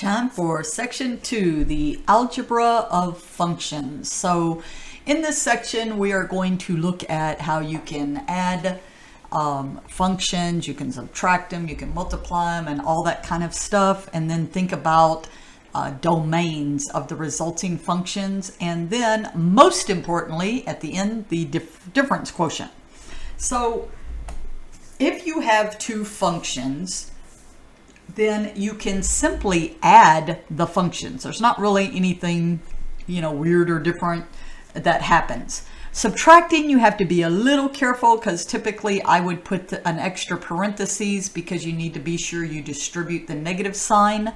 Time for section 2, the algebra of functions. So in this section, we are going to look at how you can add functions, you can subtract them, you can multiply them, and all that kind of stuff, and then think about domains of the resulting functions, and then most importantly at the end, the difference quotient. So if you have two functions, then you can simply add the functions. There's not really anything, weird or different that happens. Subtracting, you have to be a little careful because typically I would put an extra parentheses because you need to be sure you distribute the negative sign.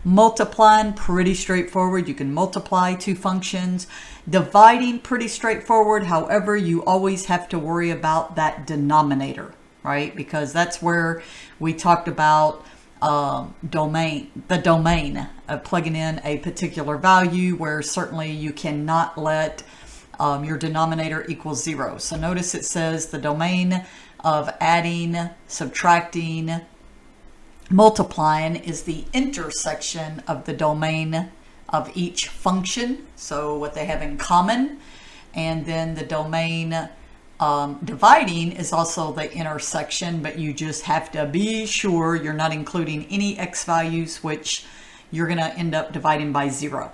Multiplying, pretty straightforward. You can multiply two functions. Dividing, pretty straightforward. However, you always have to worry about that denominator, right? Because that's where we talked about the domain of plugging in a particular value, where certainly you cannot let your denominator equal 0. So notice it says the domain of adding, subtracting, multiplying is the intersection of the domain of each function, so what they have in common, and then the domain dividing is also the intersection, but you just have to be sure you're not including any x values, which you're going to end up dividing by 0.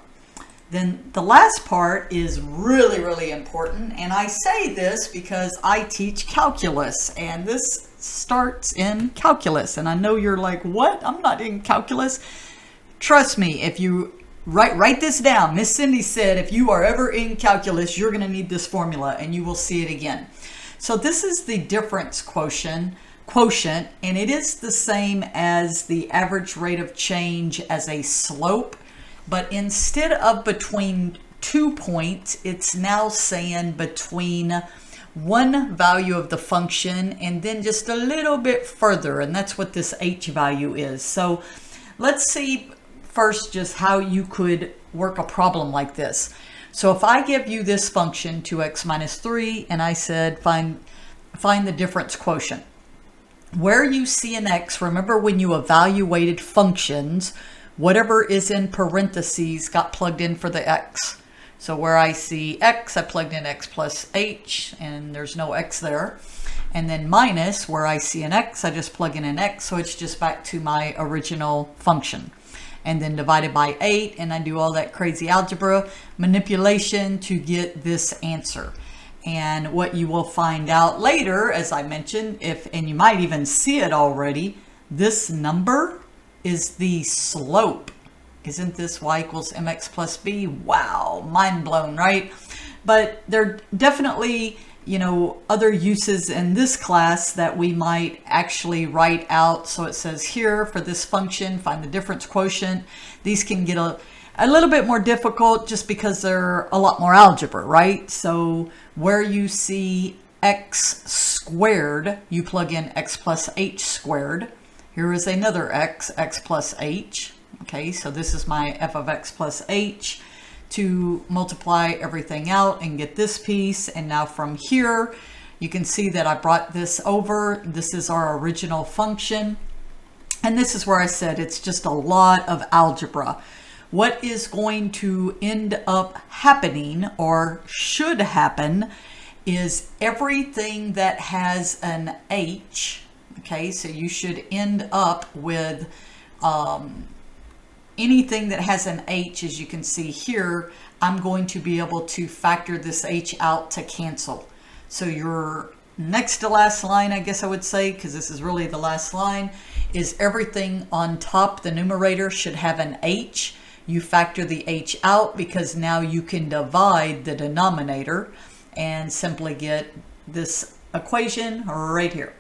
Then the last part is really, really important, and I say this because I teach calculus, and this starts in calculus, and I know you're like, what? I'm not in calculus. Trust me, if you write this down. Miss Cindy said if you are ever in calculus, you're going to need this formula, and you will see it again. So this is the difference quotient, and it is the same as the average rate of change as a slope, but instead of between 2 points, it's now saying between one value of the function and then just a little bit further, and that's what this h value is. So let's see first just how you could work a problem like this. So if I give you this function 2x minus 3 and I said find the difference quotient, where you see an x, remember when you evaluated functions, whatever is in parentheses got plugged in for the x. So where I see x, I plugged in x plus h, and there's no x there. And then minus, where I see an x, I just plug in an x, so it's just back to my original function. And then divided by 8, and I do all that crazy algebra manipulation to get this answer. And what you will find out later, as I mentioned, and you might even see it already, this number is the slope. Isn't this y equals mx plus b? Wow, mind blown, right? But there are definitely, other uses in this class that we might actually write out. So it says here for this function, find the difference quotient. These can get a little bit more difficult just because they're a lot more algebra, right? So where you see x squared, you plug in x plus h squared. Here is another x plus h. Okay, so this is my f of x plus h to multiply everything out and get this piece. And now from here, you can see that I brought this over. This is our original function. And this is where I said it's just a lot of algebra. What is going to end up happening, or should happen, is everything that has an h. Okay, so you should end up with anything that has an h, as you can see here. I'm going to be able to factor this h out to cancel. So your next to last line, I guess I would say, because this is really the last line, is everything on top, the numerator, should have an h. You factor the h out because now you can divide the denominator and simply get this equation right here.